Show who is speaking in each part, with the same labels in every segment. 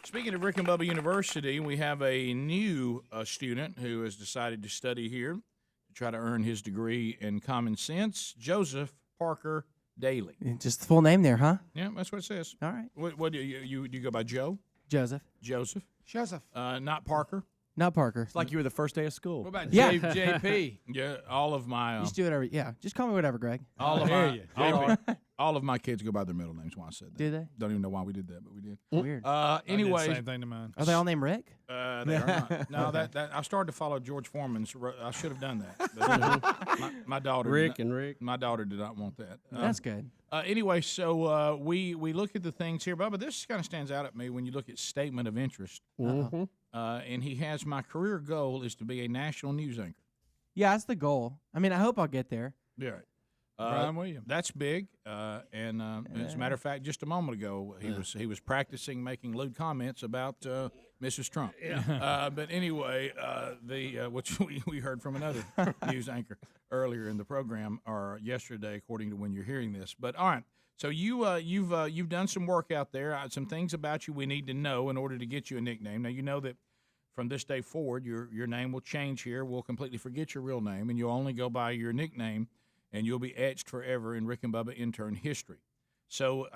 Speaker 1: Speaking of Rick and Bubba University, we have a new student who has decided to study here to try to earn his degree in common sense. Joseph Parker Daly.
Speaker 2: Just the full name there, huh?
Speaker 1: Yeah, that's what it says.
Speaker 2: All right.
Speaker 1: What do you go by? Joe?
Speaker 2: Joseph.
Speaker 1: Joseph?
Speaker 3: Joseph.
Speaker 1: Not Parker?
Speaker 2: Not Parker.
Speaker 4: It's like you were the first day of school.
Speaker 3: What about
Speaker 2: Yeah.
Speaker 3: JP?
Speaker 1: Yeah, all of my
Speaker 2: Just do whatever. Yeah, just call me whatever, Greg.
Speaker 1: all of my kids go by their middle names. Why I said that?
Speaker 2: Do they?
Speaker 1: Don't even know why we did that, but we did.
Speaker 2: Weird.
Speaker 1: Anyway,
Speaker 3: same thing to mine.
Speaker 2: Are they all named Rick?
Speaker 1: they are not. No, that I started to follow George Foreman's. I should have done that. But my daughter,
Speaker 4: Rick and Rick.
Speaker 1: My daughter did not want that.
Speaker 2: That's good.
Speaker 1: Anyway, so we look at the things here, Bubba. This kind of stands out at me when you look at statement of interest.
Speaker 4: Mm-hmm.
Speaker 1: And he has my career goal is to be a national news anchor.
Speaker 2: Yeah, that's the goal. I mean, I hope I'll get there.
Speaker 1: Yeah.
Speaker 3: Brian Williams.
Speaker 1: That's big. And as a matter of fact, just a moment ago, he was practicing making lewd comments about Mrs. Trump. Yeah. But anyway, which we heard from another news anchor earlier in the program or yesterday, according to when you're hearing this. But all right. So you've done some work out there. Some things about you we need to know in order to get you a nickname. Now you know that from this day forward, your name will change here. We'll completely forget your real name, and you'll only go by your nickname, and you'll be etched forever in Rick and Bubba Intern history. So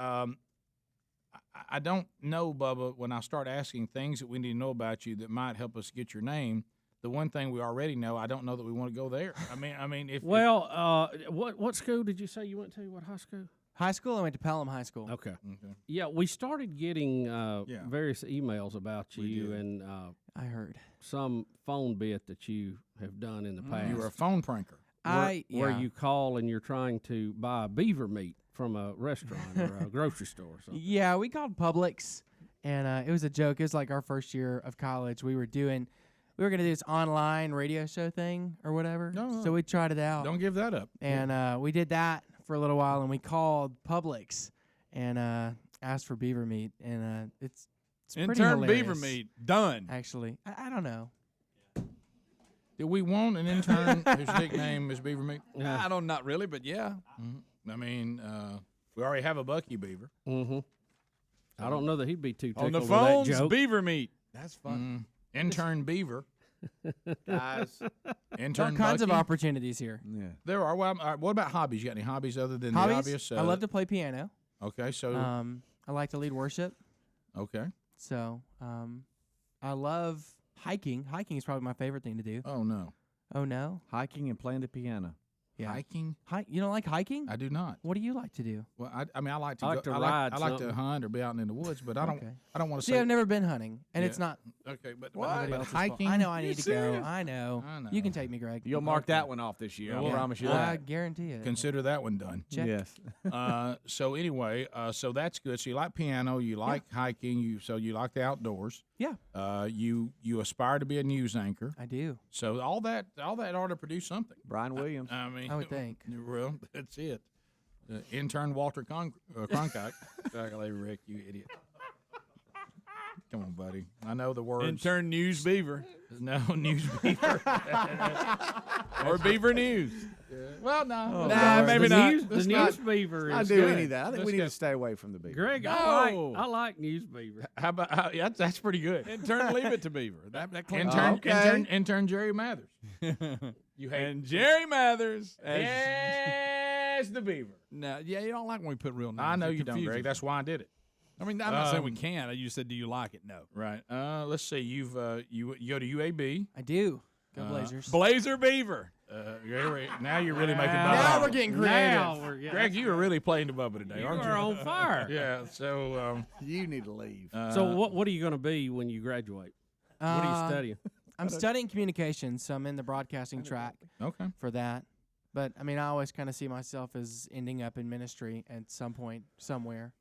Speaker 1: I don't know, Bubba, when I start asking things that we need to know about you that might help us get your name. The one thing we already know, I don't know that we want to go there. I mean, if
Speaker 4: what school did you say you went to? What high school?
Speaker 2: High school, I went to Pelham High School.
Speaker 4: Okay. Yeah, we started getting various emails about
Speaker 1: We
Speaker 4: you
Speaker 1: did.
Speaker 4: and
Speaker 2: I heard.
Speaker 4: some phone bit that you have done in the past.
Speaker 1: you were a phone pranker.
Speaker 4: where you call and you're trying to buy beaver meat from a restaurant or a grocery store or something.
Speaker 2: Yeah, we called Publix, and it was a joke. It was like our first year of college. We were going to do this online radio show thing or whatever.
Speaker 1: No.
Speaker 2: So we tried it out.
Speaker 1: Don't give that up.
Speaker 2: And we did that for a little while, and we called Publix and asked for beaver meat, and it's pretty
Speaker 3: Intern
Speaker 2: hilarious,
Speaker 3: Beaver meat. Done.
Speaker 2: Actually, I don't know.
Speaker 1: Do we want an intern whose nickname is Beaver Meat?
Speaker 3: I don't, not really, but yeah.
Speaker 1: Mm-hmm. I mean, we already have a Bucky Beaver.
Speaker 4: Mm-hmm. I don't know that he'd be too
Speaker 3: On
Speaker 4: tickled
Speaker 3: the
Speaker 4: with that
Speaker 3: phones,
Speaker 4: joke.
Speaker 3: Beaver meat. That's fun.
Speaker 1: Intern Beaver.
Speaker 3: Guys.
Speaker 1: Intern
Speaker 2: All kinds of
Speaker 1: Bucky.
Speaker 2: opportunities here.
Speaker 3: Yeah.
Speaker 1: There are. Well, all right, what about hobbies? You got any hobbies other than
Speaker 2: Hobbies?
Speaker 1: the obvious?
Speaker 2: I love to play piano.
Speaker 1: Okay, so
Speaker 2: I like to lead worship.
Speaker 1: okay.
Speaker 2: So I love hiking. Hiking is probably my favorite thing to do.
Speaker 1: Oh no,
Speaker 2: Oh, no?
Speaker 4: Hiking and playing the piano.
Speaker 2: Yeah.
Speaker 1: hiking?
Speaker 2: You don't like hiking?
Speaker 1: I do not.
Speaker 2: What do you like to do?
Speaker 1: Well, I mean, I like to
Speaker 4: I like
Speaker 1: go.
Speaker 4: to
Speaker 1: I
Speaker 4: ride
Speaker 1: like to
Speaker 4: something.
Speaker 1: hunt or be out in the woods, but I don't.
Speaker 2: Okay.
Speaker 1: I don't want to
Speaker 2: See,
Speaker 1: say.
Speaker 2: I've never been hunting, and
Speaker 1: Yeah.
Speaker 2: it's not
Speaker 1: Okay, but
Speaker 2: nobody
Speaker 1: but
Speaker 2: else's fault.
Speaker 1: hiking.
Speaker 2: I know I
Speaker 3: You
Speaker 2: need to
Speaker 3: serious?
Speaker 2: go. I know.
Speaker 1: I know.
Speaker 2: You can take me, Greg.
Speaker 4: You'll mark that one off this year. I
Speaker 1: Yeah.
Speaker 4: promise you
Speaker 2: I
Speaker 4: that.
Speaker 2: guarantee it.
Speaker 1: Consider that one done.
Speaker 2: Check.
Speaker 4: Yes.
Speaker 1: So anyway, so that's good. So you like piano, you like hiking, you like the outdoors.
Speaker 2: Yeah,
Speaker 1: You aspire to be a news anchor.
Speaker 2: I do.
Speaker 1: So all that ought to produce something.
Speaker 4: Brian Williams.
Speaker 1: I mean,
Speaker 2: I would think.
Speaker 1: Well, that's it. Intern Walter Cronkite. Exactly, Rick, you idiot. Come on, buddy. I know the words.
Speaker 3: Intern News Beaver.
Speaker 1: No, news beaver.
Speaker 3: Or Beaver News.
Speaker 1: Well, no.
Speaker 3: Nah, maybe
Speaker 4: the
Speaker 3: not.
Speaker 4: News, the
Speaker 3: Let's
Speaker 4: news
Speaker 3: not-
Speaker 4: beaver is
Speaker 5: I do
Speaker 4: good.
Speaker 5: any of that. I think
Speaker 1: Let's
Speaker 5: we need
Speaker 1: go.
Speaker 5: to stay away from the beaver.
Speaker 4: Greg,
Speaker 3: No.
Speaker 4: I like news beaver.
Speaker 1: How about yeah, that's pretty good.
Speaker 3: Intern Leave It to Beaver. That cleans
Speaker 1: Intern Jerry Mathers. You hate
Speaker 3: And Jerry Mathers.
Speaker 1: Yes, the beaver.
Speaker 3: No, yeah, you don't like when we put real names.
Speaker 1: I know
Speaker 3: It
Speaker 1: you don't,
Speaker 3: confuses
Speaker 1: Greg.
Speaker 3: you.
Speaker 1: That's why I did it.
Speaker 3: I mean, I'm not saying we can't. You said, do you like it? No.
Speaker 1: Right. Let's see. You go to UAB.
Speaker 2: I do. Go Blazers.
Speaker 3: Blazer Beaver.
Speaker 1: Now you're really making Bubba.
Speaker 2: now
Speaker 1: happy.
Speaker 2: we're getting creative.
Speaker 4: Now we're getting.
Speaker 1: Greg, you were really playing the Bubba today,
Speaker 4: You
Speaker 1: aren't
Speaker 4: are
Speaker 1: you?
Speaker 4: on fire.
Speaker 1: Yeah. So.
Speaker 5: You need to leave.
Speaker 4: So what are you going to be when you graduate? What are you studying?
Speaker 2: I'm studying communications, so I'm in the broadcasting track
Speaker 1: Okay.
Speaker 2: for that. But, I mean, I always kind of see myself as ending up in ministry at some point, somewhere.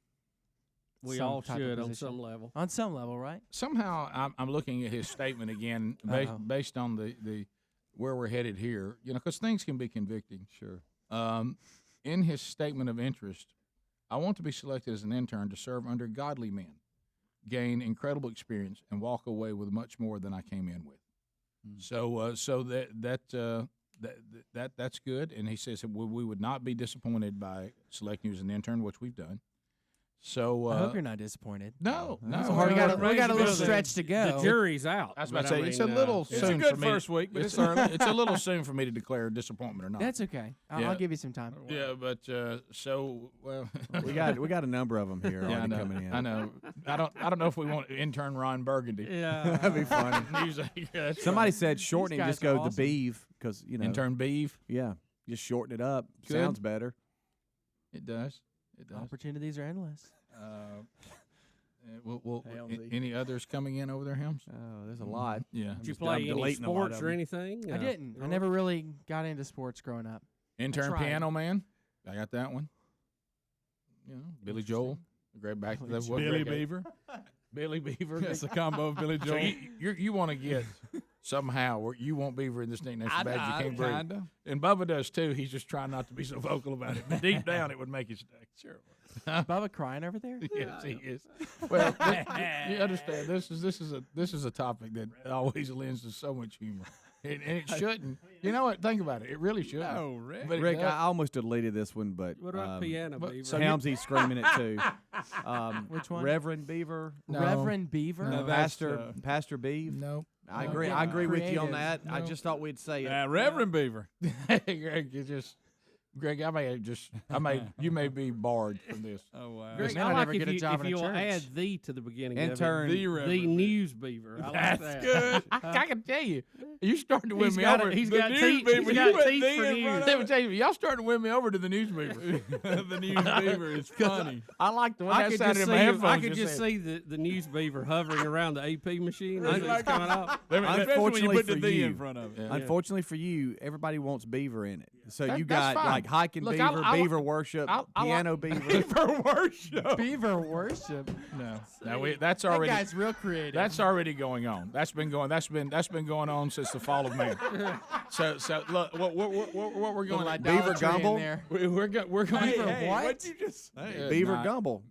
Speaker 4: We
Speaker 2: Some
Speaker 4: all
Speaker 2: type of
Speaker 4: should on
Speaker 2: position.
Speaker 4: some level.
Speaker 2: On some level, right?
Speaker 1: Somehow I'm looking at his statement again,
Speaker 2: Uh-oh.
Speaker 1: based on the where we're headed here. You know, because things can be convicting.
Speaker 5: Sure.
Speaker 1: In his statement of interest, I want to be selected as an intern to serve under godly men, gain incredible experience, and walk away with much more than I came in with. So that's good. And he says that we would not be disappointed by selecting you as an intern, which we've done. So
Speaker 2: I hope you're not disappointed.
Speaker 1: no.
Speaker 2: We got a little stretch to go.
Speaker 4: The jury's out.
Speaker 1: I was about
Speaker 4: but
Speaker 1: to say
Speaker 4: I
Speaker 1: it's a
Speaker 4: mean,
Speaker 1: little
Speaker 3: It's
Speaker 1: soon
Speaker 3: a good
Speaker 1: for me.
Speaker 3: first week, but
Speaker 1: It's
Speaker 3: it's early.
Speaker 1: It's a little soon for me to declare disappointment or not.
Speaker 2: That's okay.
Speaker 1: Yeah.
Speaker 2: I'll give you some time.
Speaker 1: yeah, but so well.
Speaker 5: we got a number of them here
Speaker 1: Yeah, I
Speaker 5: already
Speaker 1: know.
Speaker 5: coming in.
Speaker 1: I know. I don't know if we want intern Ron Burgundy.
Speaker 4: Yeah.
Speaker 5: That'd be funny.
Speaker 1: News anchor, that's
Speaker 5: Somebody said shorten it,
Speaker 2: guys
Speaker 5: just go
Speaker 2: are
Speaker 5: the
Speaker 2: awesome.
Speaker 5: beeve because
Speaker 1: right. intern Beaver.
Speaker 5: Yeah, just shorten it up.
Speaker 1: Good.
Speaker 5: Sounds better.
Speaker 1: It does. It does.
Speaker 2: Opportunities are endless.
Speaker 1: Any others coming in over there, Helms?
Speaker 5: Oh, there's a lot.
Speaker 1: Yeah.
Speaker 4: Did you
Speaker 5: I'm
Speaker 4: play any
Speaker 5: deleting a lot
Speaker 4: sports
Speaker 5: of
Speaker 4: or
Speaker 5: them.
Speaker 4: anything?
Speaker 2: I didn't. I never really got into sports growing up.
Speaker 1: Intern
Speaker 2: tried.
Speaker 1: Piano Man. I got that one. You know, Billy Joel. Grab back to that.
Speaker 3: Billy Beaver.
Speaker 1: Billy Beaver.
Speaker 3: That's a combo of Billy
Speaker 1: So
Speaker 3: Joel.
Speaker 1: you want to get somehow where you want Beaver in this nickname so bad you can't breathe.
Speaker 3: Kinda.
Speaker 1: And Bubba does too. He's just trying not to be so vocal about it. But deep down, it would make it stay. Sure.
Speaker 2: Bubba crying over there?
Speaker 1: Yes, he is. Well, you understand. This is a topic that always lends to so much humor, and it shouldn't. You know what? Think about it. It really shouldn't.
Speaker 3: No, Rick.
Speaker 1: But it
Speaker 5: Rick,
Speaker 1: does.
Speaker 5: I almost deleted this one, but
Speaker 4: What about piano,
Speaker 1: but-
Speaker 4: Beaver?
Speaker 1: so
Speaker 5: Helmsy's screaming it too.
Speaker 2: Which one?
Speaker 5: Reverend Beaver,
Speaker 1: No.
Speaker 2: Reverend Beaver?
Speaker 3: No, that's,
Speaker 5: Pastor Beeve.
Speaker 1: No.
Speaker 5: I
Speaker 1: No.
Speaker 5: agree.
Speaker 2: Yeah.
Speaker 5: I agree with you on
Speaker 2: Creative.
Speaker 5: that. I
Speaker 1: No.
Speaker 5: just thought we'd say it.
Speaker 3: Reverend Beaver.
Speaker 1: Greg, you may be barred from this.
Speaker 3: Oh, wow.
Speaker 2: Greg,
Speaker 4: I
Speaker 2: I'll
Speaker 4: like
Speaker 2: never
Speaker 4: if
Speaker 2: get a
Speaker 4: you,
Speaker 2: job
Speaker 4: if
Speaker 2: in a
Speaker 4: you'll
Speaker 2: church.
Speaker 4: add the to the beginning
Speaker 5: Intern.
Speaker 4: of it.
Speaker 3: The
Speaker 4: The
Speaker 3: Reverend
Speaker 4: News Beaver. I like
Speaker 3: That's
Speaker 4: that.
Speaker 3: good.
Speaker 1: I can tell you, you starting to win
Speaker 4: He's
Speaker 1: me
Speaker 4: got
Speaker 1: over.
Speaker 4: it. He's
Speaker 1: The
Speaker 4: got
Speaker 1: news
Speaker 4: teeth.
Speaker 1: beaver,
Speaker 4: He's
Speaker 1: you
Speaker 4: got
Speaker 1: put
Speaker 4: teeth
Speaker 1: the
Speaker 4: for
Speaker 1: in
Speaker 4: news.
Speaker 1: front of it. Let me tell you, y'all starting to win me over to the news beaver.
Speaker 3: The News Beaver is funny.
Speaker 1: I like the way
Speaker 4: I
Speaker 1: that
Speaker 4: could
Speaker 1: sounded
Speaker 4: just
Speaker 1: in my
Speaker 4: see,
Speaker 1: headphones.
Speaker 4: I could just see the News Beaver hovering around the AP machine as it's coming up.
Speaker 3: Especially when you put the
Speaker 5: for
Speaker 3: D
Speaker 5: you.
Speaker 3: in front of it.
Speaker 1: Yeah.
Speaker 5: Unfortunately for you, everybody wants Beaver in it. So you
Speaker 1: That's
Speaker 5: got
Speaker 1: fine.
Speaker 5: like hiking
Speaker 1: Look,
Speaker 5: Beaver,
Speaker 1: I
Speaker 5: Beaver worship,
Speaker 1: I
Speaker 5: piano Beaver.
Speaker 3: For worship.
Speaker 2: Beaver worship.
Speaker 1: No, that's
Speaker 2: That
Speaker 1: already
Speaker 2: guy's real creative.
Speaker 1: that's already going on. That's been going on since the fall of man. So look, what we're going
Speaker 2: Little
Speaker 1: to
Speaker 2: idolatry in
Speaker 5: Gumble?
Speaker 2: there.
Speaker 1: we're going
Speaker 2: Beaver
Speaker 1: to
Speaker 2: what?
Speaker 3: What'd you just say?
Speaker 5: Beaver
Speaker 1: nah.
Speaker 5: Gumble.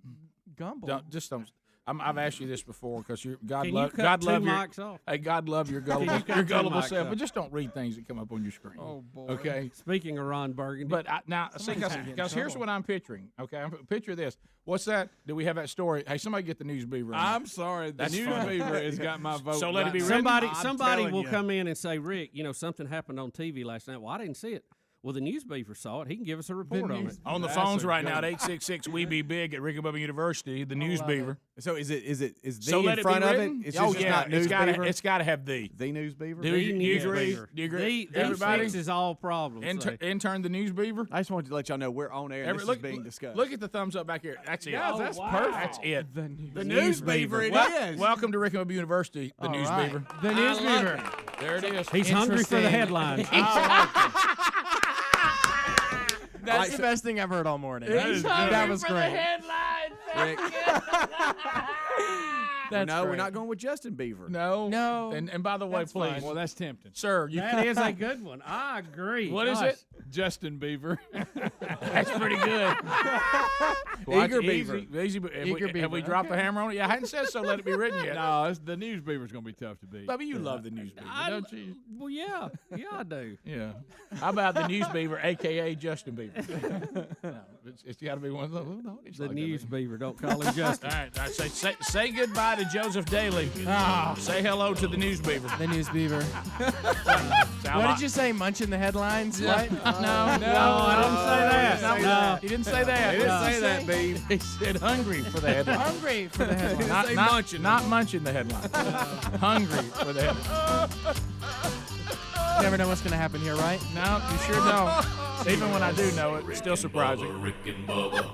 Speaker 2: Gumble.
Speaker 1: don't. I've asked you this before because God
Speaker 4: Can you
Speaker 1: love
Speaker 4: cut
Speaker 1: God
Speaker 4: two
Speaker 1: love your
Speaker 4: mics off?
Speaker 1: hey God love your
Speaker 4: Can you
Speaker 1: gullible
Speaker 4: cut
Speaker 1: your
Speaker 4: two
Speaker 1: gullible
Speaker 4: mics
Speaker 1: self,
Speaker 4: off?
Speaker 1: but just don't read things that come up on your screen.
Speaker 3: Oh, boy.
Speaker 1: Okay.
Speaker 4: Speaking of Ron Burgundy.
Speaker 1: But now, see,
Speaker 2: Somebody's gonna get in
Speaker 1: because here's
Speaker 2: trouble.
Speaker 1: what I'm picturing. Okay, picture this. What's that? Do we have that story? Hey, somebody get the News Beaver. on
Speaker 3: I'm sorry. The
Speaker 1: That's
Speaker 3: News
Speaker 1: fine.
Speaker 3: Beaver has got my vote.
Speaker 1: So let it
Speaker 3: right
Speaker 1: be
Speaker 3: now.
Speaker 1: written.
Speaker 4: somebody
Speaker 3: telling
Speaker 4: will
Speaker 3: you.
Speaker 4: come in and say, Rick, something happened on TV last night. Well, I didn't see it. Well, the News Beaver saw it. He can give us a report on it.
Speaker 1: on the
Speaker 3: That's
Speaker 1: phones
Speaker 3: a
Speaker 1: right
Speaker 3: good
Speaker 1: now at
Speaker 3: one.
Speaker 1: 866 We Be Big at Rick and Bubba University. The News
Speaker 2: love
Speaker 1: Beaver.
Speaker 5: So is the
Speaker 1: So
Speaker 5: in
Speaker 1: let it
Speaker 5: front
Speaker 1: be
Speaker 5: of it?
Speaker 1: written?
Speaker 5: It's
Speaker 1: Oh
Speaker 5: just
Speaker 1: yeah,
Speaker 5: not News Beaver.
Speaker 1: it's got to have the.
Speaker 5: The News Beaver.
Speaker 1: Do
Speaker 4: The
Speaker 1: you
Speaker 4: News
Speaker 1: agree?
Speaker 4: Beaver.
Speaker 1: Do you agree?
Speaker 4: The
Speaker 1: Everybody?
Speaker 4: fixes all problems. say.
Speaker 1: Intern the News Beaver.
Speaker 5: I just wanted to let y'all know we're on air. And this is being discussed.
Speaker 1: Look at the thumbs up back here. That's it.
Speaker 3: Guys, that's
Speaker 1: perfect. That's it.
Speaker 2: The News
Speaker 3: The News Beaver, it is.
Speaker 1: Welcome to Rick and Bubba University. The
Speaker 2: All
Speaker 1: News
Speaker 2: right.
Speaker 1: Beaver.
Speaker 2: The News Beaver.
Speaker 1: There it is.
Speaker 4: He's hungry for the
Speaker 2: Interesting.
Speaker 4: headlines.
Speaker 2: That's the best thing I've heard all morning. That was great.
Speaker 5: Rick.
Speaker 2: That's
Speaker 5: No, we're
Speaker 2: great.
Speaker 5: not going with Justin Beaver.
Speaker 1: No.
Speaker 2: No.
Speaker 1: And by the way,
Speaker 2: That's
Speaker 1: please,
Speaker 2: fine.
Speaker 3: Well, that's tempting.
Speaker 1: sir, you
Speaker 4: That is a good one. I agree.
Speaker 1: What is
Speaker 4: Gosh.
Speaker 1: it?
Speaker 3: Justin Beaver.
Speaker 1: That's pretty good. Well,
Speaker 5: Eager
Speaker 1: that's
Speaker 5: Beaver.
Speaker 1: Easy, have,
Speaker 2: Eager
Speaker 1: have we
Speaker 2: Beaver,
Speaker 1: dropped the hammer on it? Yeah, I hadn't said so. Let it be written yet.
Speaker 3: No, the News Beaver's going to be tough to beat.
Speaker 1: Bubba, you love the News Beaver, don't you?
Speaker 4: Well, yeah. Yeah, I do.
Speaker 1: Yeah. How about the News Beaver, a.k.a. Justin Beaver? No, it's got to be one of those. No, it's
Speaker 4: The
Speaker 1: like that,
Speaker 4: News
Speaker 1: man.
Speaker 4: Beaver. Don't call him Justin.
Speaker 1: All right, I say goodbye to Joseph Daly. Say hello to the News Beaver.
Speaker 2: The News Beaver.
Speaker 1: What
Speaker 2: What did you say? Munching the headlines? What?
Speaker 1: No,
Speaker 4: I didn't say that.
Speaker 1: No, he didn't say that.
Speaker 5: He didn't say that, Beaver.
Speaker 1: He said hungry for the headline.
Speaker 2: Hungry for the headlines.
Speaker 1: Not munching the headline. Hungry for the headline.
Speaker 2: Never know what's going to happen here, right?
Speaker 1: No, you sure don't. Even when I do know it, it's still surprising.
Speaker 6: Rick and Bubba.